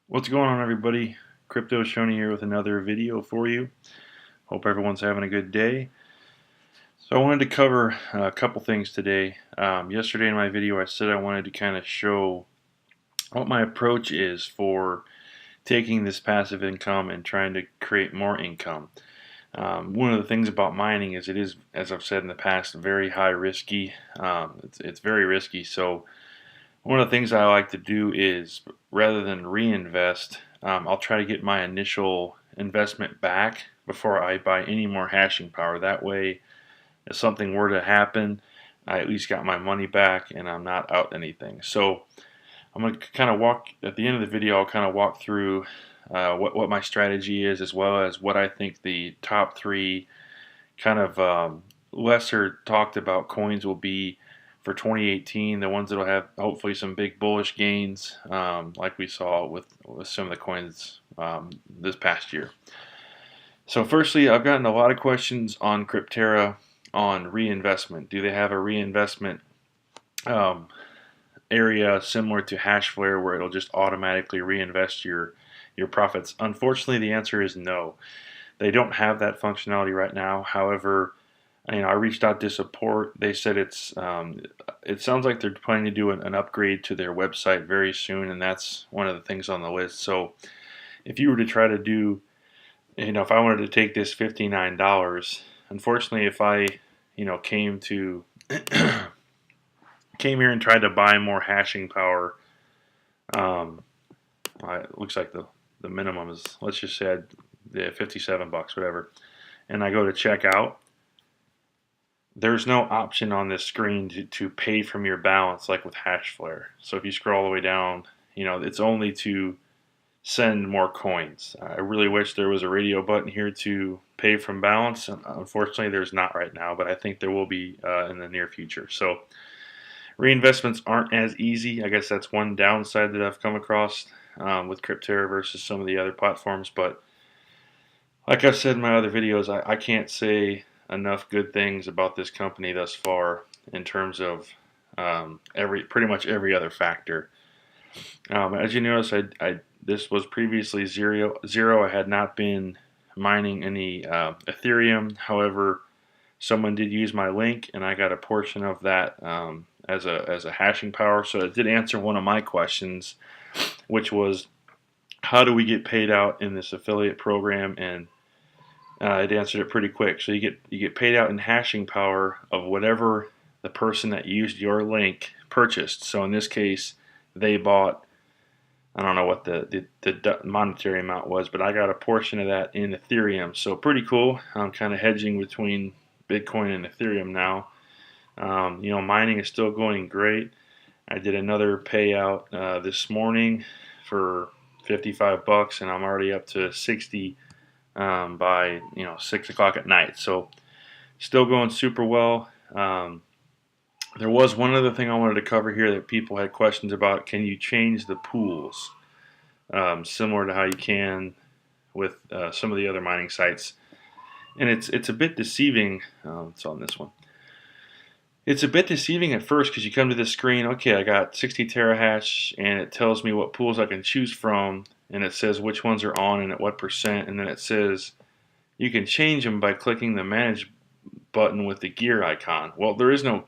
What's going on, everybody? Crypto Shoney here with another video for you. Hope everyone's having a good day. So I wanted to cover a couple things today. Yesterday in my video I said I wanted to kind of show what my approach is for taking this passive income and trying to create more income. One of the things about mining is it is, as I've said in the past, very high risky. It's very risky, so one of the things I like to do is, rather than reinvest, I'll try to get my initial investment back before I buy any more hashing power. That way, if something were to happen, I at least got my money back and I'm not out anything. So I'm going to kind of walk, at the end of the video, I'll kind of walk through what my strategy is, as well as what I think the top three kind of lesser talked about coins will be for 2018, the ones that will have hopefully some big bullish gains, like we saw with some of the coins this past year. So firstly, I've gotten a lot of questions on Crypterra on reinvestment. Do they have a reinvestment um, area similar to HashFlare where it'll just automatically reinvest your profits? Unfortunately, the answer is no. They don't have that functionality right now. However, I reached out to support. They said it sounds like they're planning to do an upgrade to their website very soon, and that's one of the things on the list. So if you were to try to do, if I wanted to take this $59, unfortunately, if I, came to came here and tried to buy more hashing power, um, it looks like the minimum is, let's just say, 57 bucks, whatever, and I go to check out. There's no option on this screen to pay from your balance like with HashFlare. So if you scroll all the way down, it's only to send more coins. I really wish there was a radio button here to pay from balance. Unfortunately, there's not right now, but I think there will be in the near future. So reinvestments aren't as easy. I guess that's one downside that I've come across with Crypterra versus some of the other platforms. But like I've said in my other videos, I can't say enough good things about this company thus far in terms of pretty much every other factor. As you notice, this was previously zero. I had not been mining any Ethereum. However, someone did use my link, and I got a portion of that as a hashing power. So it did answer one of my questions, which was, how do we get paid out in this affiliate program? And it answered it pretty quick. So you get paid out in hashing power of whatever the person that used your link purchased. So in this case, they bought, I don't know what the monetary amount was, but I got a portion of that in Ethereum. So pretty cool. I'm kind of hedging between Bitcoin and Ethereum now. Mining is still going great. I did another payout this morning for 55 bucks, and I'm already up to 60 by 6 o'clock at night. So still going super well. There was one other thing I wanted to cover here that people had questions about. Can you change the pools similar to how you can with some of the other mining sites? And it's a bit deceiving. It's on this one. It's a bit deceiving at first because you come to this screen, okay, I got 60 terahash, and it tells me what pools I can choose from, and it says which ones are on and at what percent, and then it says you can change them by clicking the manage button with the gear icon. Well, there is no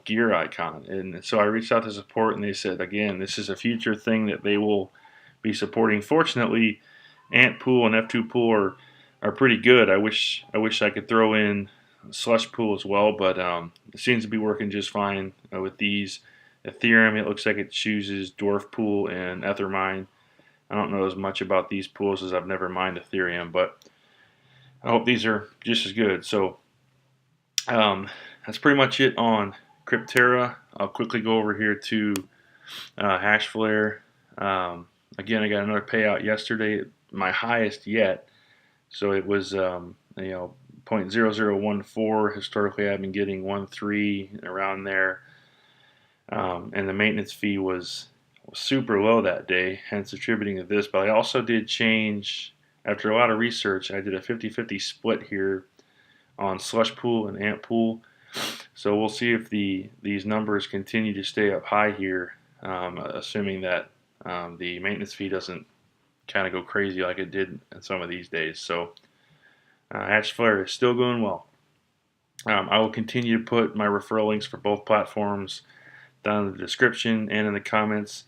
gear icon, and so I reached out to support, and they said, again, this is a future thing that they will be supporting. Fortunately, antpool and f2pool are pretty good. I wish I could throw in slushpool as well, but it seems to be working just fine with these. Ethereum, it looks like it chooses dwarf pool and ethermine. I don't know as much about these pools as I've never mined Ethereum, but I hope these are just as good. So that's pretty much it on Crypterra. I'll quickly go over here to HashFlare. Again, I got another payout yesterday, my highest yet. So it was 0.0014. Historically, I've been getting 1.3 around there, and the maintenance fee was super low that day, hence attributing to this. But I also did change, after a lot of research, I did a 50-50 split here on slushpool and antpool. So we'll see if these numbers continue to stay up high here, assuming that the maintenance fee doesn't kind of go crazy like it did in some of these days. So HashFlare is still going well. I will continue to put my referral links for both platforms down in the description and in the comments.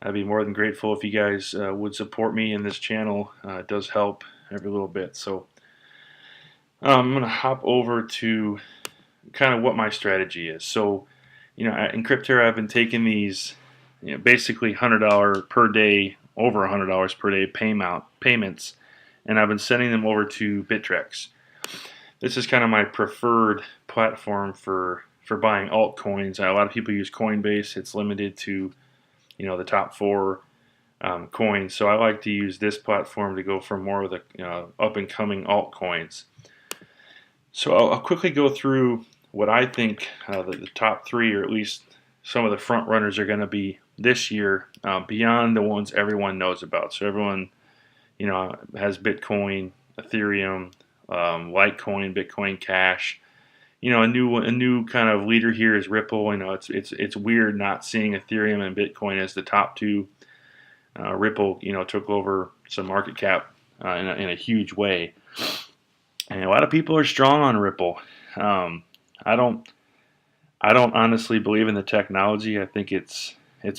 I'd be more than grateful if you guys would support me in this channel. It does help every little bit. So I'm going to hop over to kind of what my strategy is. So, in Crypterra, I've been taking these, basically $100 per day, over $100 per day payments, and I've been sending them over to Bittrex. This is kind of my preferred platform for buying altcoins. A lot of people use Coinbase. It's limited to, the top 4 coins. So I like to use this platform to go for more of the up and coming altcoins. So I'll quickly go through what I think the top 3, or at least some of the front runners, are going to be this year, beyond the ones everyone knows about. So everyone, has Bitcoin, Ethereum, Litecoin, Bitcoin Cash. A new kind of leader here is Ripple. It's weird not seeing Ethereum and Bitcoin as the top 2. Ripple, took over some market cap in a huge way, and a lot of people are strong on Ripple. I don't honestly believe in the technology. I think it's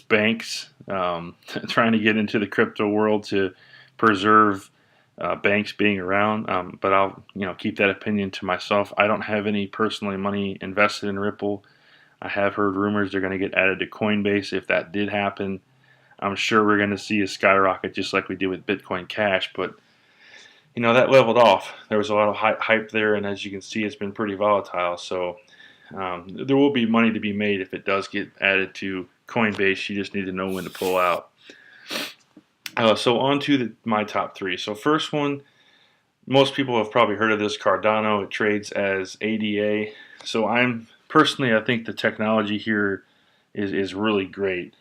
banks trying to get into the crypto world to preserve banks being around, but I'll keep that opinion to myself. I don't have any personally money invested in Ripple. I have heard rumors they're going to get added to Coinbase. If that did happen, I'm sure we're going to see a skyrocket just like we did with Bitcoin Cash, but that leveled off. There was a lot of hype there, and as you can see, it's been pretty volatile. So there will be money to be made if it does get added to Coinbase. You just need to know when to pull out. So on to my top 3. So first one, most people have probably heard of this, Cardano. It trades as ADA. So I think the technology here is really great.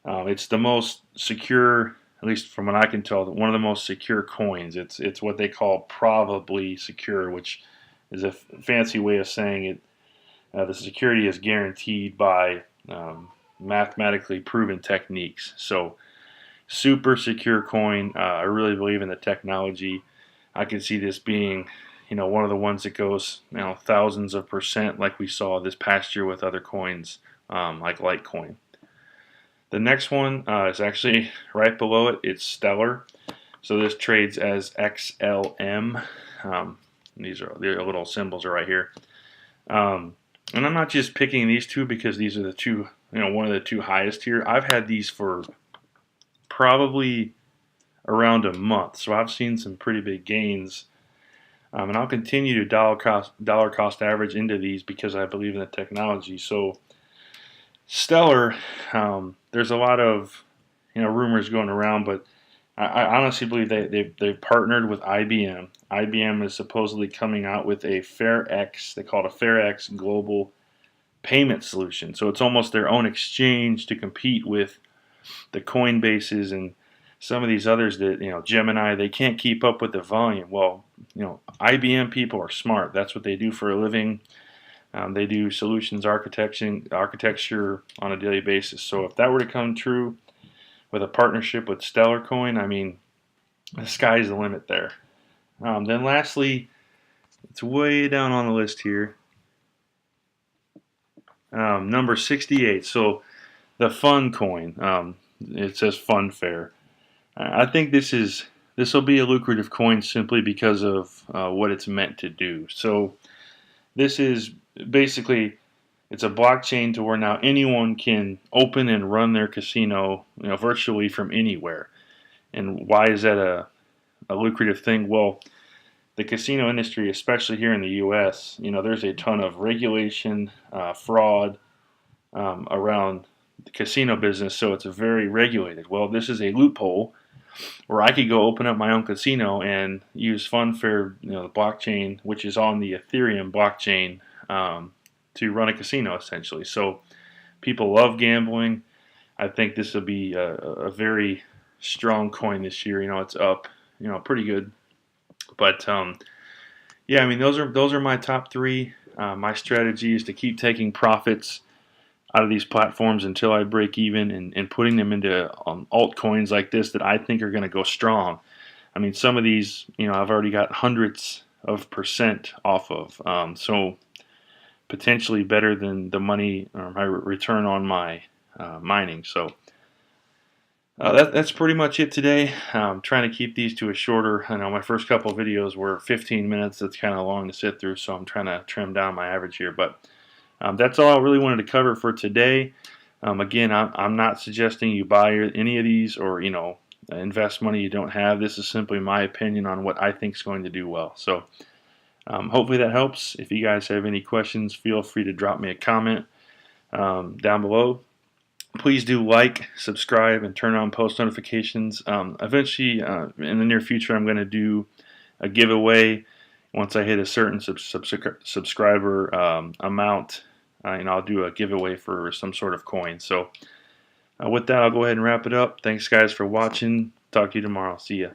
It's the most secure, at least from what I can tell, one of the most secure coins. It's what they call probably secure, which is a fancy way of saying it. The security is guaranteed by mathematically proven techniques. So super secure coin. I really believe in the technology. I can see this being, one of the ones that goes, thousands of percent, like we saw this past year with other coins, like Litecoin. The next one is actually right below it. It's Stellar. So this trades as XLM. Their little symbols are right here. And I'm not just picking these two because these are the two, one of the 2 highest here. I've had these for probably around a month, so I've seen some pretty big gains, and I'll continue to dollar cost average into these because I believe in the technology. So Stellar, there's a lot of rumors going around, but I honestly believe they've partnered with IBM. IBM is supposedly coming out with a FairX. They call it a FairX global payment solution. So it's almost their own exchange to compete with the Coinbases and some of these others that, Gemini, they can't keep up with the volume. Well, IBM people are smart. That's what they do for a living. They do solutions architecture on a daily basis. So if that were to come true with a partnership with Stellar Coin, the sky's the limit there. Then lastly, it's way down on the list here. Number 68. So the Fun coin. It says Funfair. I think this will be a lucrative coin simply because of what it's meant to do. So this is basically, it's a blockchain to where now anyone can open and run their casino, virtually from anywhere. And why is that a lucrative thing? Well, the casino industry, especially here in the U.S., there's a ton of regulation, fraud around the casino business, so it's very regulated. Well, this is a loophole where I could go open up my own casino and use Funfair, the blockchain, which is on the Ethereum blockchain, to run a casino essentially. So people love gambling. I think this will be a very strong coin this year. It's up, pretty good. But yeah, those are my top 3. My strategy is to keep taking profits. out of these platforms until I break even, and putting them into altcoins like this that I think are going to go strong. I mean, some of these, I've already got hundreds of percent off of, so potentially better than the money or my return on my mining. So that's pretty much it today. I'm trying to keep these to a shorter. I know my first couple of videos were 15 minutes. That's kind of long to sit through, so I'm trying to trim down my average here. But that's all I really wanted to cover for today. Again, I'm not suggesting you buy any of these or invest money you don't have. This is simply my opinion on what I think is going to do well. So hopefully that helps. If you guys have any questions, feel free to drop me a comment down below. Please do like, subscribe, and turn on post notifications. Eventually, in the near future, I'm going to do a giveaway once I hit a certain subscriber amount, and I'll do a giveaway for some sort of coin. So with that, I'll go ahead and wrap it up. Thanks, guys, for watching. Talk to you tomorrow. See ya.